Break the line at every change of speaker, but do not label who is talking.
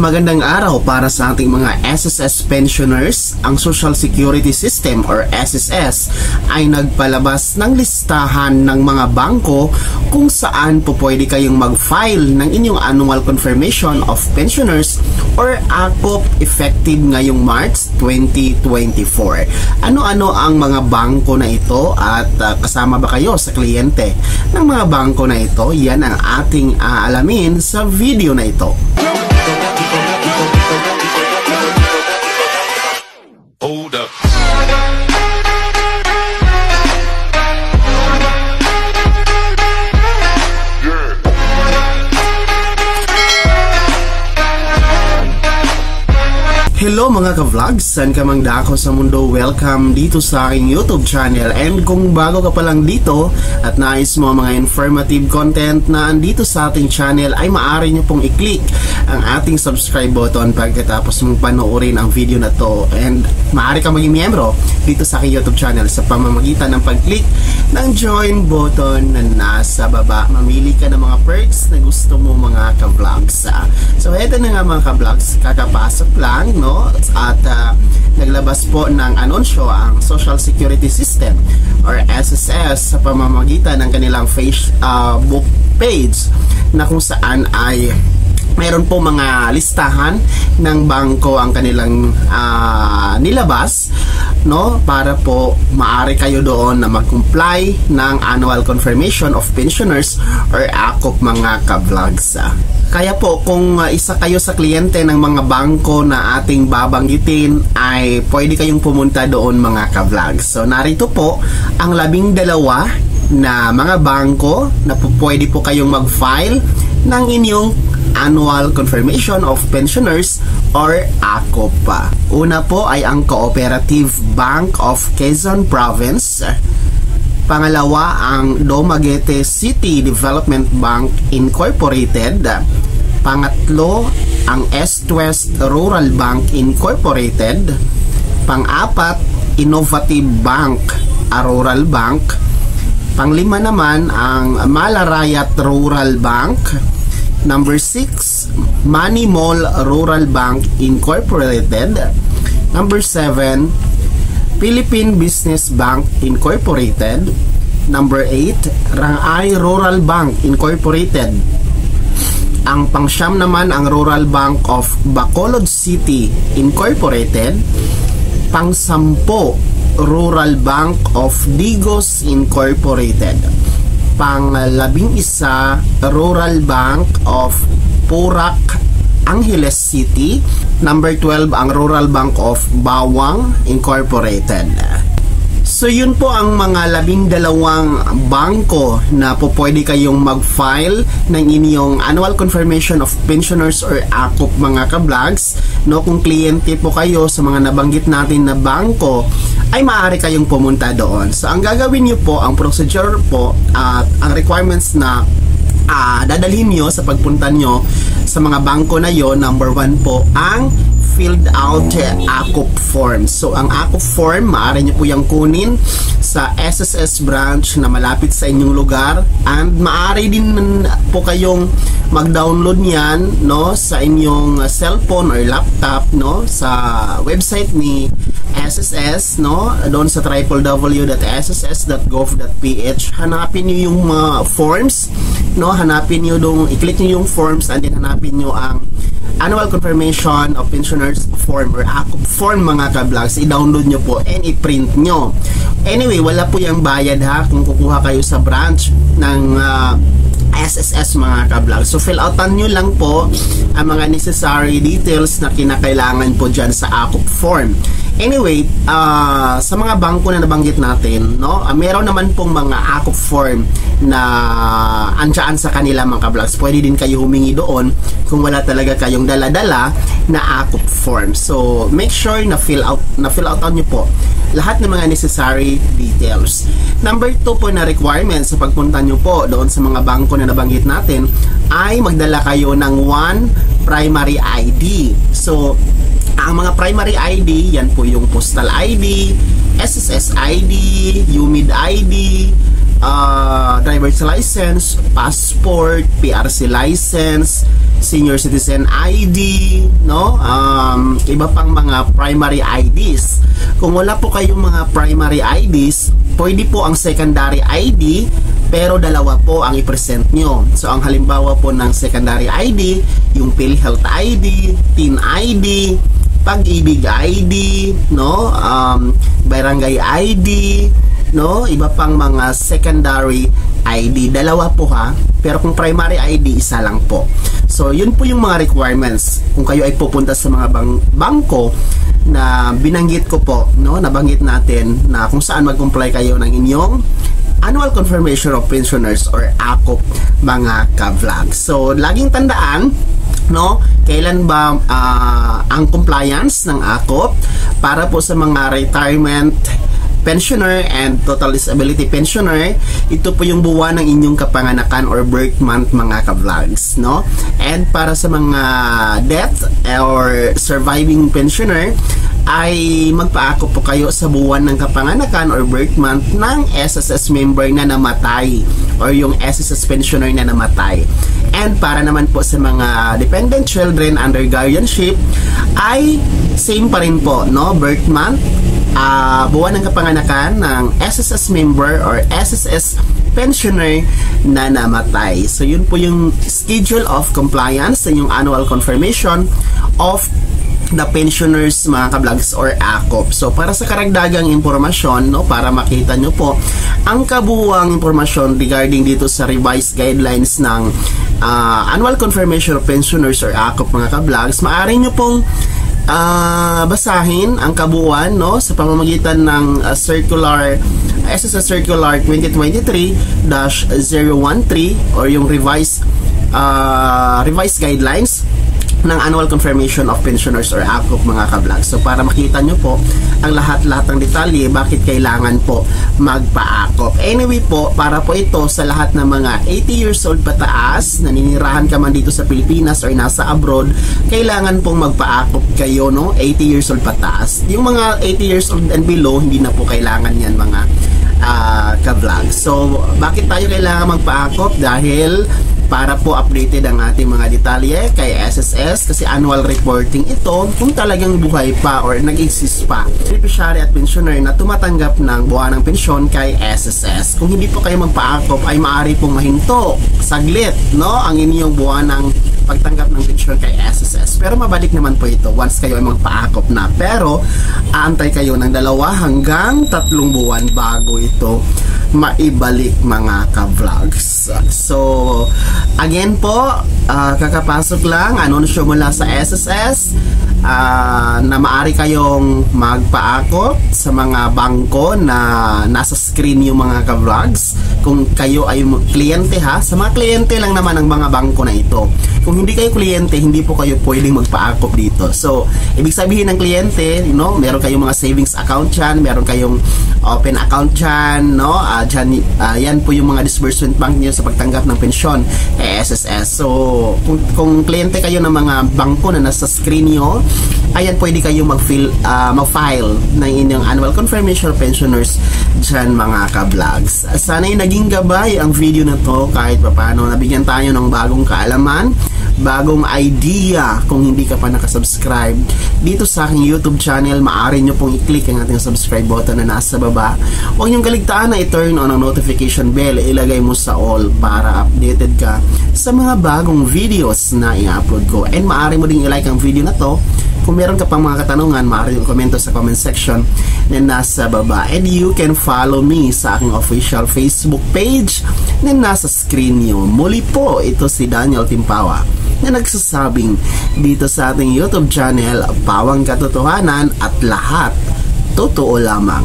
Magandang araw para sa ating mga SSS pensioners. Ang Social Security System or SSS ay nagpalabas ng listahan ng mga bangko kung saan po pwede kayong mag-file ng inyong Annual Confirmation of Pensioners or ACOP effective ngayong March 2024. Ano-ano ang mga bangko na ito at kasama ba kayo sa kliyente ng mga bangko na ito? Yan ang ating aalamin sa video na ito.
Hold up.
Hello mga ka-vlogs, saan ka mang dako sa mundo, welcome dito sa aking YouTube channel. And kung bago ka pa lang dito at nais mo mga informative content na andito sa ating channel, ay maaari nyo pong i-click ang ating subscribe button pagkatapos mong panoorin ang video na to. And maaari ka maging miyembro dito sa aking YouTube channel sa pamamagitan ng pag-click ng join button na nasa baba. Mamili ka ng mga perks na gusto mo mga ka-vlogs. So eto na nga mga ka-vlogs, kakapasok lang, no? At naglabas po ng anunsyo ang Social Security System or SSS sa pamamagitan ng kanilang Facebook page na kung saan ay mayroon po mga listahan ng bangko ang kanilang nilabas, no, para po maaari kayo doon na mag-comply ng Annual Confirmation of Pensioners or ACOP mga ka-vlogs. Kaya po kung isa kayo sa kliyente ng mga bangko na ating babanggitin ay pwede kayong pumunta doon mga ka-vlogs. So narito po ang 12 na mga bangko na pwede po kayong mag-file ng inyong Annual Confirmation of Pensioners or ACOP. Una po ay ang Cooperative Bank of Quezon Province. Pangalawa ang Dumaguete City Development Bank Incorporated. Pangatlo ang East West Rural Bank Incorporated. Pang-apat, Innovative Bank, Rural Bank. Panglima naman ang Malarayat Rural Bank. Number 6, Money Mall Rural Bank Incorporated. Number 7, Philippine Business Bank Incorporated. Number 8, Rangay Rural Bank Incorporated. Ang pang-siyam naman ang Rural Bank of Bacolod City Incorporated. Pang-sampo, Rural Bank of Digos Incorporated. Pang-11, Rural Bank of Porac, Angeles City. Number 12 ang Rural Bank of Bawang Incorporated. So yun po ang mga 12 bangko na po pwede kayong mag-file ng inyong Annual Confirmation of Pensioners or ACOP mga ka-vlogs. No, kung kliyente po kayo sa mga nabanggit natin na bangko, ay maaari kayong pumunta doon. So ang gagawin nyo po, ang procedure po at ang requirements na dadalhin nyo sa pagpunta nyo sa mga bangko na yon, number 1 po ang filled out ACOP form. So ang ACOP form, maaari nyo po yung kunin sa SSS branch na malapit sa inyong lugar, and maaari din po kayong mag-download niyan, no, sa inyong cellphone or laptop, no, sa website ni SSS, no, doon sa www.sss.gov.ph. hanapin niyo yung forms, no, hanapin niyo doon, i-click niyo yung forms, and then hanapin niyo ang Annual Confirmation of Pensioners form or ACOP form mga ka-vlogs. I-download nyo po and i-print nyo. Anyway, wala po yung bayad ha kung kukuha kayo sa branch ng SSS mga ka-vlogs. So fill outan nyo lang po ang mga necessary details na kinakailangan po dyan sa ACOP form. Anyway, sa mga bangko na nabanggit natin, no, meron naman pong mga ACOP form na andyan sa kanila mga ka-vlogs. Pwede din kayo humingi doon kung wala talaga kayong dala-dala na ACOP form. So make sure na fill outan nyo po lahat ng mga necessary details. Number 2 po na requirement sa pagpunta nyo po doon sa mga bangko na nabanggit natin ay magdala kayo ng 1 primary ID. So ang mga primary ID, yan po yung Postal ID, SSS ID, UMID ID, driver's license, passport, PRC license, senior citizen ID, no? Iba pang mga primary IDs. Kung wala po kayong mga primary IDs, pwede po ang secondary ID, pero dalawa po ang i-present nyo. So ang halimbawa po ng secondary ID, yung PhilHealth ID, Teen ID, Pag-ibig ID, no? Barangay ID, no? Iba pang mga secondary ID. Dalawa po ha. Pero kung primary ID, isa lang po. So, yun po yung mga requirements. Kung kayo ay pupunta sa mga bangko na binanggit ko po, no? Nabanggit natin na kung saan mag-comply kayo ng inyong Annual Confirmation of Pensioners or ACOP, mga ka-vlog. So, laging tandaan, no, kailan ba ang compliance ng ACOP para po sa mga retirement pensioner and total disability pensioner. Ito po yung buwan ng inyong kapanganakan or birth month, mga ka-vlogs, no? And para sa mga death or surviving pensioner, ay magpaako po kayo sa buwan ng kapanganakan or birth month ng SSS member na namatay or yung SSS pensioner na namatay. And para naman po sa mga dependent children under guardianship, ay same pa rin po, no? Birth month, buwan ng kapanganakan ng SSS member or SSS pensioner na namatay. So yun po yung schedule of compliance sa yung annual confirmation of the pensioners, mga ka-vlogs, or ACOP. So para sa karagdagang impormasyon, no, para makita nyo po ang kabuuang impormasyon regarding dito sa revised guidelines ng annual confirmation of pensioners or ACOP, mga ka-vlogs, maaari nyo pong basahin ang kabuuan, no, sa pamamagitan ng circular SSS Circular 2023-013 or yung revised guidelines ng Annual Confirmation of Pensioners or ACOP, mga ka-vlog. So para makita nyo po ang lahat-lahat ng detalye bakit kailangan po magpa-ACOP. Anyway po, para po ito sa lahat ng mga 80 years old pataas, naninirahan ka man dito sa Pilipinas or nasa abroad, kailangan pong magpa-ACOP kayo, no? 80 years old pataas. Yung mga 80 years old and below, hindi na po kailangan yan, mga ka-vlog. So bakit tayo kailangan magpa-ACOP? Dahil para po updated ang ating mga detalye kay SSS, kasi annual reporting ito kung talagang buhay pa or nag-exist pa beneficiary at pensioner na tumatanggap ng buwan ng pensyon kay SSS. Kung hindi po kayo magpa-ACOP, ay maaari pong mahinto saglit, no, ang inyong buwan ng pagtanggap ng pensyon kay SSS. Pero mabalik naman po ito once kayo ay magpa-ACOP na. Pero aantay kayo ng 2 hanggang 3 buwan bago ito maibalik, mga ka-vlogs. So again po, kakapasok lang, anunsyo mula sa SSS na maaari kayong magpa-ACOP sa mga bangko na nasa screen yung mga ka-vlogs. Kung kayo ay kliyente, ha, sa mga kliyente lang naman ang mga bangko na ito. Kung hindi kayo kliyente, hindi po kayo pwedeng magpa-ACOP dito. So ibig sabihin ng kliyente, no, meron kayong mga savings account dyan, meron kayong open account dyan, no, yan po yung mga disbursement bank niyo sa pagtanggap ng pensyon kay SSS. So kung kliyente kayo ng mga bangko na nasa screen nyo, ayan, pwede kayong mag-file ng inyong annual confirmation of pensioners dyan, mga ka-vlogs. Sana'y naging gabay ang video na to kahit paano. Nabigyan tayo ng bagong kaalaman, bagong idea. Kung hindi ka pa nakasubscribe dito sa aking YouTube channel, maaari nyo pong i-click ang ating subscribe button na nasa baba. Huwag niyong kaligtaan na i-turn on ang notification bell, ilagay mo sa all para updated ka sa mga bagong videos na i-upload ko. And maaari mo ding i-like ang video na to. Kung meron ka pang mga katanungan, maaari yung komento sa comment section na nasa baba. And you can follow me sa aking official Facebook page na nasa screen nyo. Muli po, ito si Daniel Timpawa na nagsasabing dito sa ating YouTube channel, pawang katotohanan at lahat totoo lamang.